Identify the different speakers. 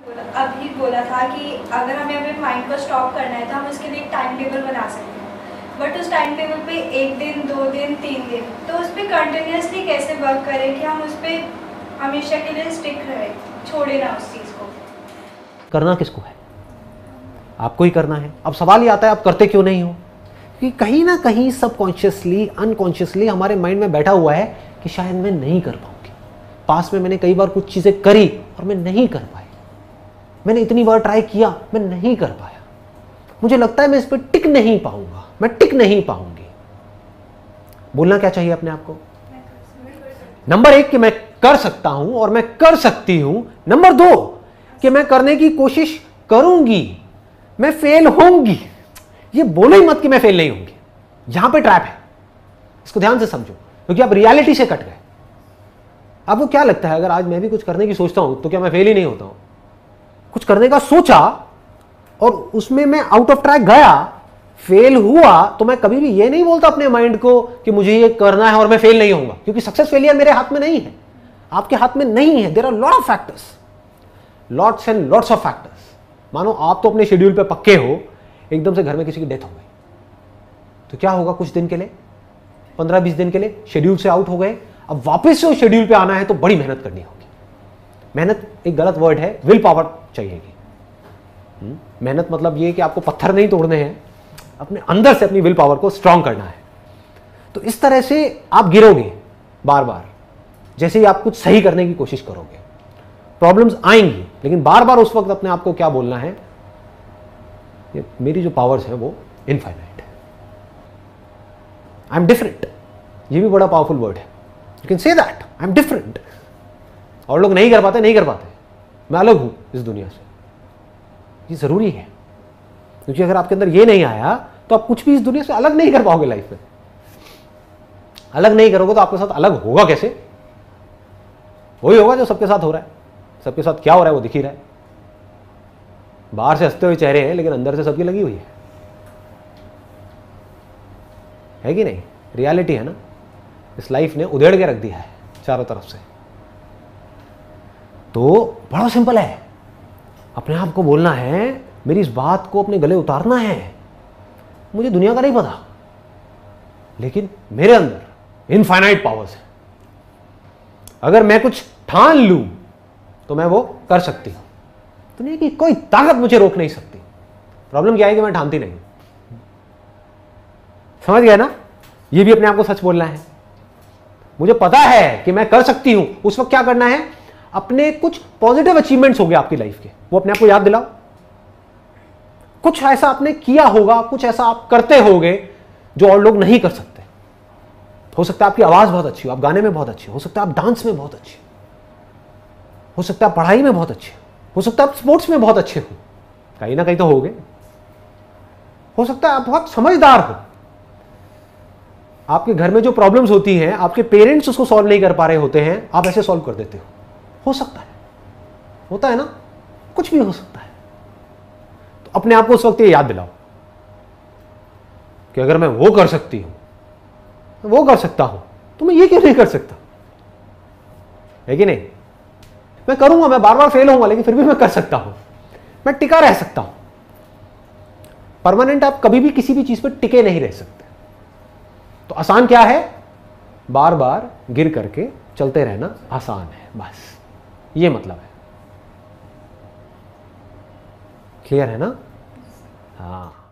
Speaker 1: अभी बोला था कि अगर हमें अपने माइंड को स्टॉप करना है तो हम उसके लिए एक टाइम टेबल बना सकते हैं, बट उस टाइम टेबल पे 1 दिन 2 दिन 3 दिन तो उस पर कंटिन्यूसली कैसे वर्क करें कि हम उस पर हमेशा के लिए स्टिक रहे, छोड़े ना उस चीज़ को।
Speaker 2: करना किसको है? आपको ही करना है। अब सवाल ये आता है आप करते क्यों नहीं हो? कि कहीं ना कहीं सबकॉन्शियसली अनकॉन्शियसली हमारे माइंड में बैठा हुआ है कि शायद मैं नहीं कर पाऊंगी। पास में मैंने कई बार कुछ चीज़ें करी और मैं नहीं कर पाई, मैंने इतनी बार ट्राई किया, मैं नहीं कर पाया, मुझे लगता है मैं इस पर टिक नहीं पाऊंगा, मैं टिक नहीं पाऊंगी। बोलना क्या चाहिए अपने आप को? नंबर 1 कि मैं कर सकता हूं और मैं कर सकती हूं। नंबर 2 कि मैं करने की कोशिश करूंगी, मैं फेल होंगी। ये बोलो ही मत कि मैं फेल नहीं होंगी, यहां पे ट्रैप है, इसको ध्यान से समझो, क्योंकि आप रियलिटी से कट गए। आपको क्या लगता है अगर आज मैं भी कुछ करने की सोचता हूं तो क्या मैं फेल ही नहीं होता हूं? कुछ करने का सोचा और उसमें मैं आउट ऑफ ट्रैक गया, फेल हुआ, तो मैं कभी भी ये नहीं बोलता अपने माइंड को कि मुझे ये करना है और मैं फेल नहीं होऊंगा, क्योंकि सक्सेस फेलियर मेरे हाथ में नहीं है, आपके हाथ में नहीं है। There are lot of factors, lots and lots of factors. मानो आप तो अपने शेड्यूल पे पक्के हो, एकदम से घर में किसी की डेथ हो गई तो क्या होगा? कुछ दिन के लिए, 15-20 दिन के लिए शेड्यूल से आउट हो गए, अब वापस से शेड्यूल पे आना है तो बड़ी मेहनत करनी होगी। मेहनत एक गलत वर्ड है, विल पावर चाहिएगी। मेहनत मतलब ये कि आपको पत्थर नहीं तोड़ने हैं, अपने अंदर से अपनी विल पावर को स्ट्रांग करना है। तो इस तरह से आप गिरोगे बार बार, जैसे ही आप कुछ सही करने की कोशिश करोगे प्रॉब्लम्स आएंगी, लेकिन बार बार उस वक्त अपने आप को क्या बोलना है? मेरी जो पावर्स है वो इनफाइनाइट है, आई एम डिफरेंट। ये भी बड़ा पावरफुल वर्ड है, you can say that, I am different. और लोग नहीं कर पाते, नहीं कर पाते, मैं अलग हूं इस दुनिया से। ये जरूरी है, क्योंकि अगर आपके अंदर ये नहीं आया तो आप कुछ भी इस दुनिया से अलग नहीं कर पाओगे। लाइफ में अलग नहीं करोगे तो आपके साथ अलग होगा कैसे? वही होगा जो सबके साथ हो रहा है। सबके साथ क्या हो रहा है वो दिख ही रहा है। बाहर से हंसते हुए चेहरे हैं, लेकिन अंदर से सबकी लगी हुई है कि नहीं? रियलिटी है ना। इस लाइफ ने उधेड़ के रख दिया है चारों तरफ से। तो बड़ा सिंपल है, अपने आप को बोलना है, मेरी इस बात को अपने गले उतारना है। मुझे दुनिया का नहीं पता, लेकिन मेरे अंदर इनफाइनाइट पावर्स है। अगर मैं कुछ ठान लूं तो मैं वो कर सकती हूं। दुनिया की कोई ताकत मुझे रोक नहीं सकती। प्रॉब्लम क्या है कि मैं ठानती नहीं। समझ गया ना? ये भी अपने आप को सच बोलना है। मुझे पता है कि मैं कर सकती हूं। उस वक्त क्या करना है? अपने कुछ पॉजिटिव अचीवमेंट्स हो गए आपकी लाइफ के, वो अपने आप को याद दिलाओ। कुछ ऐसा आपने किया होगा, कुछ ऐसा आप करते होगे जो और लोग नहीं कर सकते। हो सकता है आपकी आवाज बहुत अच्छी हो, आप गाने में बहुत अच्छे हो सकता है आप डांस में बहुत अच्छे हो सकता है आप पढ़ाई में बहुत अच्छे हो सकता है आप स्पोर्ट्स में बहुत अच्छे हो, कहीं ना कहीं तो होगे। हो सकता है आप बहुत समझदार हो। आपके घर में जो प्रॉब्लम्स होती हैं, आपके पेरेंट्स उसको सॉल्व नहीं कर पा रहे होते हैं, आप ऐसे सॉल्व कर देते हो सकता है, होता है ना, कुछ भी हो सकता है। तो अपने आप को उस वक्त ये याद दिलाओ कि अगर मैं वो कर सकती हूं, वो कर सकता हूं, तो मैं ये क्यों नहीं कर सकता? है कि नहीं? मैं करूंगा, मैं बार बार फेल होऊंगा, लेकिन फिर भी मैं कर सकता हूं, मैं टिका रह सकता हूं। परमानेंट आप कभी भी किसी भी चीज पर टिके नहीं रह सकते। तो आसान क्या है? बार बार गिर करके चलते रहना आसान है, बस ये मतलब है। क्लियर है ना? हाँ।